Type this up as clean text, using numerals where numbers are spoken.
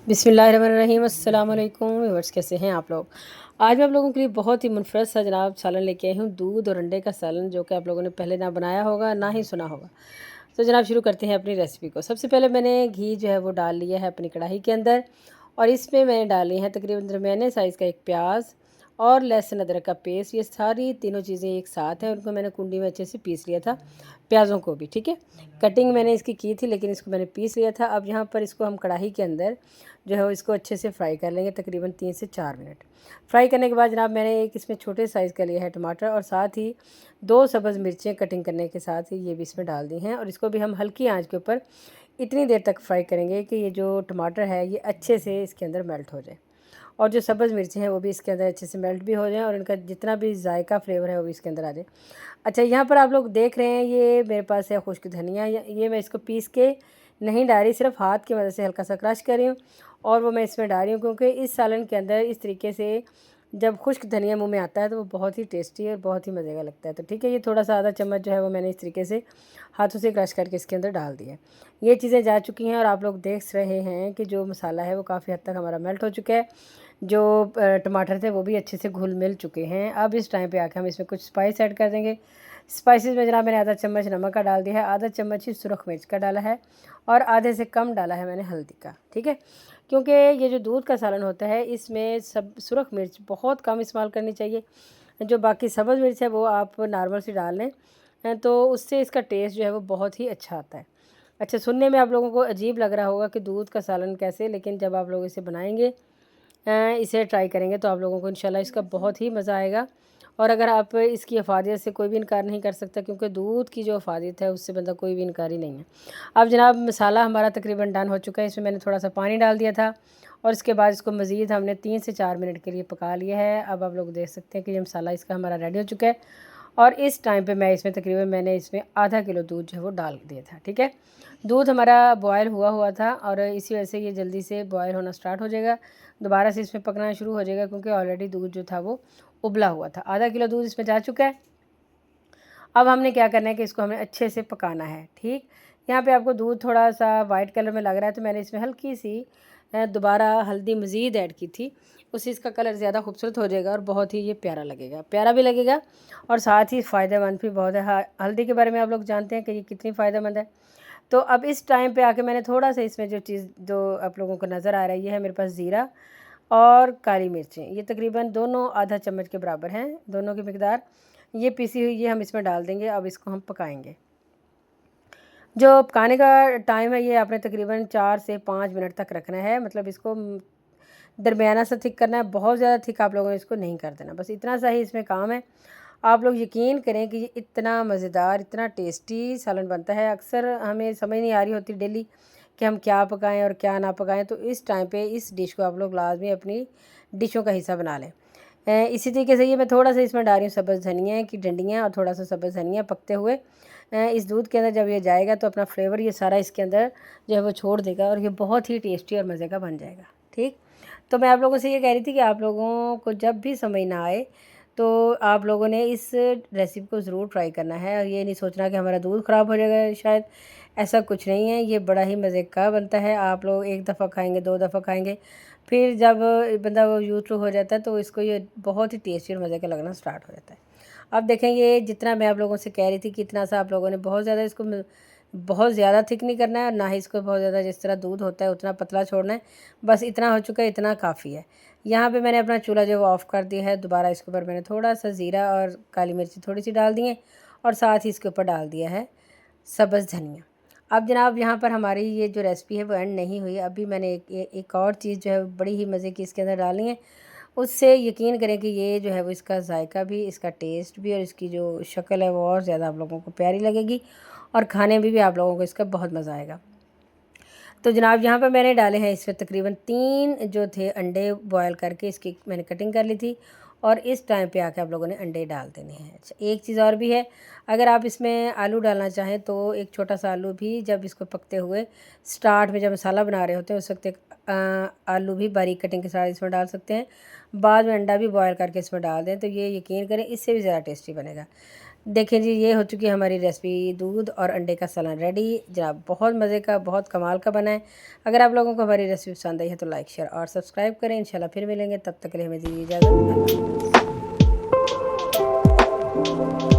बिस्मिल्लाहिर्रहमानिर्रहीम। अस्सलाम वालेकुम व्यूअर्स, कैसे हैं आप लोग। आज मैं आप लोगों के लिए बहुत ही मुनफरद सा जनाब सालन लेके आई हूँ, दूध और अंडे का सालन, जो कि आप लोगों ने पहले ना बनाया होगा ना ही सुना होगा। तो जनाब शुरू करते हैं अपनी रेसिपी को। सबसे पहले मैंने घी जो है वो डाल लिया है अपनी कढ़ाई के अंदर, और इसमें मैंने डाली है तकरीबन दरमियाने साइज़ का एक प्याज और लहसुन अदरक का पेस्ट। ये सारी तीनों चीज़ें एक साथ हैं, उनको मैंने कुंडी में अच्छे से पीस लिया था, प्याज़ों को भी, ठीक है। कटिंग मैंने इसकी की थी, लेकिन इसको मैंने पीस लिया था। अब यहाँ पर इसको हम कढ़ाई के अंदर जो है इसको अच्छे से फ्राई कर लेंगे, तकरीबन 3 से 4 मिनट। फ्राई करने के बाद जनाब मैंने एक इसमें छोटे साइज़ का लिया है टमाटर, और साथ ही 2 सब्ज़ मिर्चें कटिंग करने के साथ ही ये भी इसमें डाल दी हैं, और इसको भी हम हल्की आंच के ऊपर इतनी देर तक फ्राई करेंगे कि ये जो टमाटर है ये अच्छे से इसके अंदर मेल्ट हो जाए, और जो सब्ज़ मिर्चें हैं वो भी इसके अंदर अच्छे से मेल्ट भी हो जाएँ, और इनका जितना भी जायका फ्लेवर है वो भी इसके अंदर आ जाए। अच्छा, यहाँ पर आप लोग देख रहे हैं ये मेरे पास है खुश्क धनिया। ये मैं इसको पीस के नहीं डाल रही, सिर्फ हाथ की मदद से हल्का सा क्रश कर रही हूँ, और वो मैं इसमें डाल रही हूँ क्योंकि इस सालन के अंदर इस तरीके से जब खुश्क धनिया मुंह में आता है तो वो बहुत ही टेस्टी और बहुत ही मज़े का लगता है। तो ठीक है, ये थोड़ा सा आधा चम्मच जो है वो मैंने इस तरीके से हाथों से क्रश करके इसके अंदर डाल दिया। ये चीज़ें जा चुकी हैं, और आप लोग देख रहे हैं कि जो मसाला है वो काफ़ी हद तक हमारा मेल्ट हो चुका है। जो टमाटर थे वो भी अच्छे से घुल मिल चुके हैं। अब इस टाइम पे आके हम इसमें कुछ स्पाइस ऐड कर देंगे। स्पाइसेस में जनाब मैंने आधा चम्मच नमक का डाल दिया है, आधा चम्मच ही सुरख मिर्च का डाला है, और आधे से कम डाला है मैंने हल्दी का, ठीक है। क्योंकि ये जो दूध का सालन होता है इसमें सब सुरख मिर्च बहुत कम इस्तेमाल करनी चाहिए। जो बाकी सब्ज़ मिर्च है वो आप नॉर्मल सी डाल लें, तो उससे इसका टेस्ट जो है वो बहुत ही अच्छा आता है। अच्छा, सुनने में आप लोगों को अजीब लग रहा होगा कि दूध का सालन कैसे, लेकिन जब आप लोग इसे बनाएंगे, इसे ट्राई करेंगे, तो आप लोगों को इंशाल्लाह इसका बहुत ही मज़ा आएगा। और अगर आप इसकी अफादियत से कोई भी इनकार नहीं कर सकता, क्योंकि दूध की जो अफादियत है उससे बंदा कोई भी इनकारी नहीं है। अब जनाब मसाला हमारा तकरीबन डन हो चुका है। इसमें मैंने थोड़ा सा पानी डाल दिया था, और इसके बाद इसको मज़ीद हमने 3 से 4 मिनट के लिए पका लिया है। अब आप लोग देख सकते हैं कि ये मसाला इसका हमारा रेडी हो चुका है, और इस टाइम पे मैं इसमें तकरीबन मैंने इसमें आधा किलो दूध जो है वो डाल दिया था, ठीक है। दूध हमारा बॉयल हुआ हुआ था, और इसी वजह से ये जल्दी से बॉयल होना स्टार्ट हो जाएगा, दोबारा से इसमें पकना शुरू हो जाएगा, क्योंकि ऑलरेडी दूध जो था वो उबला हुआ था। आधा किलो दूध इसमें जा चुका है। अब हमने क्या करना है कि इसको हमें अच्छे से पकाना है, ठीक। यहाँ पे आपको दूध थोड़ा सा वाइट कलर में लग रहा है, तो मैंने इसमें हल्की सी दोबारा हल्दी मज़ीद ऐड की थी। उससे इसका कलर ज़्यादा खूबसूरत हो जाएगा, और बहुत ही ये प्यारा लगेगा, प्यारा भी लगेगा, और साथ ही फ़ायदेमंद भी बहुत है। हल्दी के बारे में आप लोग जानते हैं कि ये कितनी फ़ायदेमंद है। तो अब इस टाइम पे आके मैंने थोड़ा सा इसमें जो चीज़ जो आप लोगों को नज़र आ रही है मेरे पास ज़ीरा और काली मिर्चें, ये तकरीबन दोनों आधा चम्मच के बराबर हैं, दोनों की मिकदार। ये पिसी हुई ये हम इसमें डाल देंगे। अब इसको हम पकाएंगे। जो पकाने का टाइम है ये आपने तकरीबन 4 से 5 मिनट तक रखना है, मतलब इसको दरमियाना सा थिक करना है, बहुत ज़्यादा थिक आप लोगों ने इसको नहीं कर देना, बस इतना सा ही इसमें काम है। आप लोग यकीन करें कि ये इतना मज़ेदार, इतना टेस्टी सालन बनता है। अक्सर हमें समझ नहीं आ रही होती डेली कि हम क्या पकाएं और क्या ना पकाएं, तो इस टाइम पे इस डिश को आप लोग लाजमी अपनी डिशों का हिस्सा बना लें। इसी तरीके से ये मैं थोड़ा सा इसमें डाल रही हूँ सब्ज़ धनिया की डंडियाँ, और थोड़ा सा सब्ज़ धनिया पकते हुए इस दूध के अंदर जब ये जाएगा तो अपना फ्लेवर ये सारा इसके अंदर जो है वो छोड़ देगा, और ये बहुत ही टेस्टी और मज़े का बन जाएगा, ठीक। तो मैं आप लोगों से ये कह रही थी कि आप लोगों को जब भी समझ ना आए तो आप लोगों ने इस रेसिपी को ज़रूर ट्राई करना है, और ये नहीं सोचना कि हमारा दूध ख़राब हो जाएगा, शायद ऐसा कुछ नहीं है। ये बड़ा ही मज़े का बनता है। आप लोग एक दफ़ा खाएंगे, 2 दफ़ा खाएंगे, फिर जब बंदा वो यूज़ टू हो जाता है तो इसको ये बहुत ही टेस्टी और मज़े का लगना स्टार्ट हो जाता है। अब देखें, ये जितना मैं आप लोगों से कह रही थी कि इतना सा आप लोगों ने बहुत ज़्यादा इसको बहुत ज़्यादा थिक नहीं करना है, और ना ही इसको बहुत ज़्यादा जिस तरह दूध होता है उतना पतला छोड़ना है। बस इतना हो चुका है, इतना काफ़ी है। यहाँ पे मैंने अपना चूल्हा जो वो ऑफ़ कर दिया है। दोबारा इसके ऊपर मैंने थोड़ा सा ज़ीरा और काली मिर्ची थोड़ी सी डाल दी है, और साथ ही इसके ऊपर डाल दिया है सब्ज़ धनिया। अब जनाब यहाँ पर हमारी ये जो रेसिपी है वो एंड नहीं हुई। अभी मैंने एक और चीज़ जो है बड़ी ही मज़े की इसके अंदर डालनी है। उससे यकीन करें कि ये जो है वो इसका जायका भी, इसका टेस्ट भी, और इसकी जो शक्ल है वो और ज़्यादा आप लोगों को प्यारी लगेगी, और खाने में भी आप लोगों को इसका बहुत मज़ा आएगा। तो जनाब यहाँ पर मैंने डाले हैं इसमें तकरीबन 3 जो थे अंडे बॉयल करके, इसकी मैंने कटिंग कर ली थी, और इस टाइम पे आके आप लोगों ने अंडे डाल देने हैं। अच्छा, एक चीज़ और भी है, अगर आप इसमें आलू डालना चाहें तो एक छोटा सा आलू भी जब इसको पकते हुए स्टार्ट में जब मसाला बना रहे होते हैं उस वक्त एक आलू भी बारीक कटिंग के साथ इसमें डाल सकते हैं। बाद में अंडा भी बॉयल करके इसमें डाल दें, तो ये यकीन करें इससे भी ज़्यादा टेस्टी बनेगा। देखें जी, ये हो चुकी है हमारी रेसिपी, दूध और अंडे का सालन रेडी जनाब। बहुत मज़े का, बहुत कमाल का बना है। अगर आप लोगों को हमारी रेसिपी पसंद आई है तो लाइक, शेयर और सब्सक्राइब करें। इंशाल्लाह फिर मिलेंगे, तब तक के लिए हमें दीजिए इजाज़त। अल्लाह हाफ़िज़।